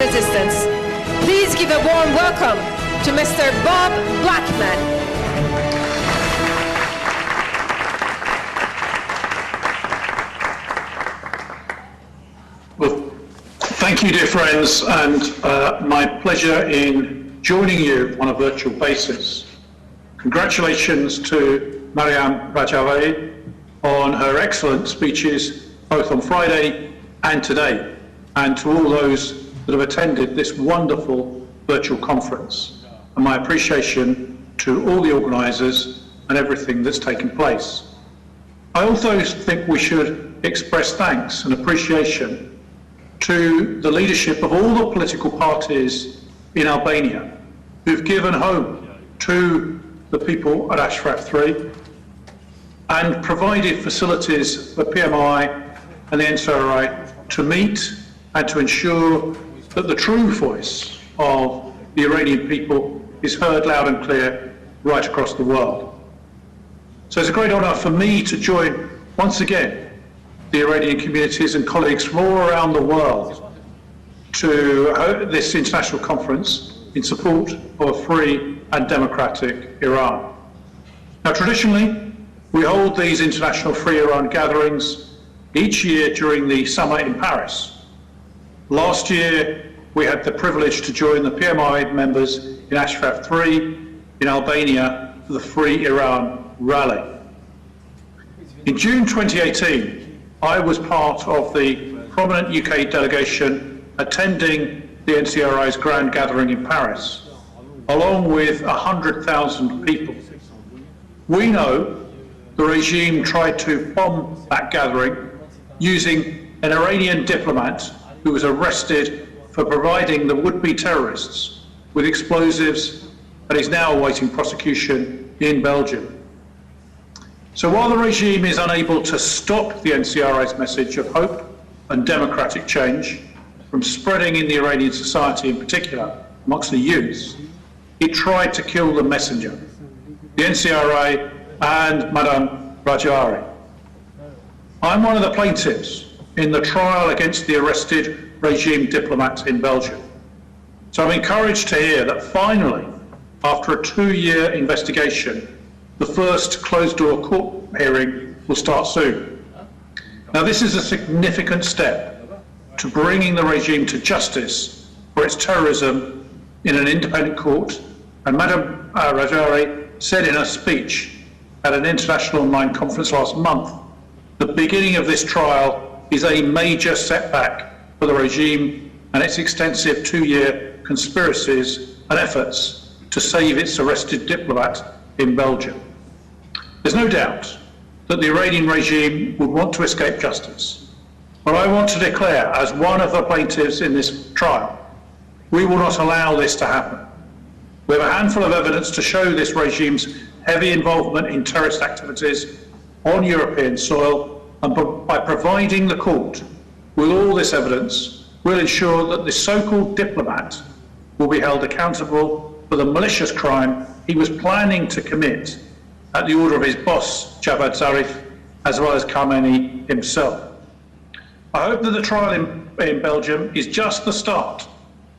Resistance. Please give a warm welcome to Mr. Bob Blackman. Well, thank you, dear friends, and my pleasure in joining you on a virtual basis. Congratulations to Mariam Rajavi on her excellent speeches both on Friday and today, and to all those that have attended this wonderful virtual conference, and my appreciation to all the organisers and everything that's taken place. I also think we should express thanks and appreciation to the leadership of all the political parties in Albania who've given home to the people at Ashraf 3 and provided facilities for PMI and the NCRI to meet and to ensure that the true voice of the Iranian people is heard loud and clear right across the world. So it's a great honour for me to join once again the Iranian communities and colleagues from all around the world to this international conference in support of a free and democratic Iran. Now, traditionally, we hold these international Free Iran gatherings each year during the summer in Paris. Last year, we had the privilege to join the PMI members in Ashraf 3 in Albania for the Free Iran rally. In June 2018, I was part of the prominent UK delegation attending the NCRI's grand gathering in Paris, along with 100,000 people. We know the regime tried to bomb that gathering using an Iranian diplomat who was arrested for providing the would-be terrorists with explosives and is now awaiting prosecution in Belgium. So while the regime is unable to stop the NCRI's message of hope and democratic change from spreading in the Iranian society, in particular amongst the youth, it tried to kill the messenger, the NCRI and Madame Rajari. I'm one of the plaintiffs in the trial against the arrested regime diplomat in Belgium. So I'm encouraged to hear that finally, after a 2-year investigation, the first closed-door court hearing will start soon. Now, this is a significant step to bringing the regime to justice for its terrorism in an independent court, and Madame Rajari said in her speech at an international online conference last month, the beginning of this trial is a major setback for the regime and its extensive 2-year conspiracies and efforts to save its arrested diplomat in Belgium. There's no doubt that the Iranian regime would want to escape justice, but I want to declare, as one of the plaintiffs in this trial, we will not allow this to happen. We have a handful of evidence to show this regime's heavy involvement in terrorist activities on European soil, and by providing the court with all this evidence, we'll ensure that the so-called diplomat will be held accountable for the malicious crime he was planning to commit at the order of his boss, Javad Zarif, as well as Khamenei himself. I hope that the trial in Belgium is just the start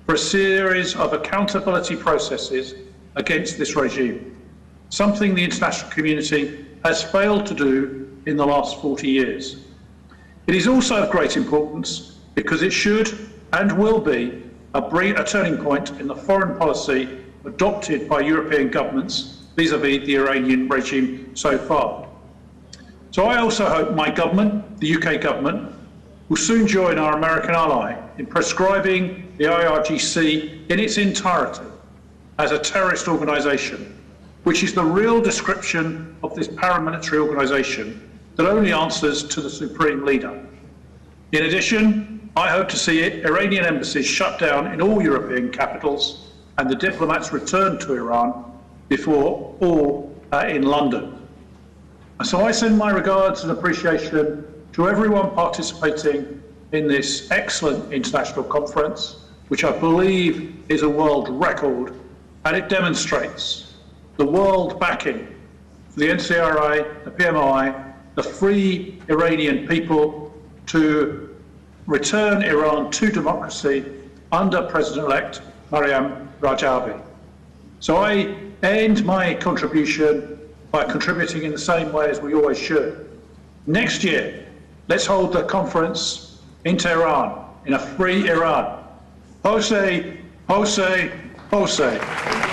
for a series of accountability processes against this regime, something the international community has failed to do in the last 40 years. It is also of great importance because it should and will be a turning point in the foreign policy adopted by European governments vis-à-vis the Iranian regime so far. So I also hope my government, the UK government, will soon join our American ally in proscribing the IRGC in its entirety as a terrorist organisation, which is the real description of this paramilitary organisation that only answers to the supreme leader. In addition, I hope to see Iranian embassies shut down in all European capitals and the diplomats returned to Iran before all in London. So I send my regards and appreciation to everyone participating in this excellent international conference, which I believe is a world record, and it demonstrates the world backing for the NCRI, the PMI, the free Iranian people to return Iran to democracy under President-elect Maryam Rajavi. So I end my contribution by contributing in the same way as we always should. Next year, let's hold the conference in Tehran, in a free Iran. Hosei, Hosei, Hosei.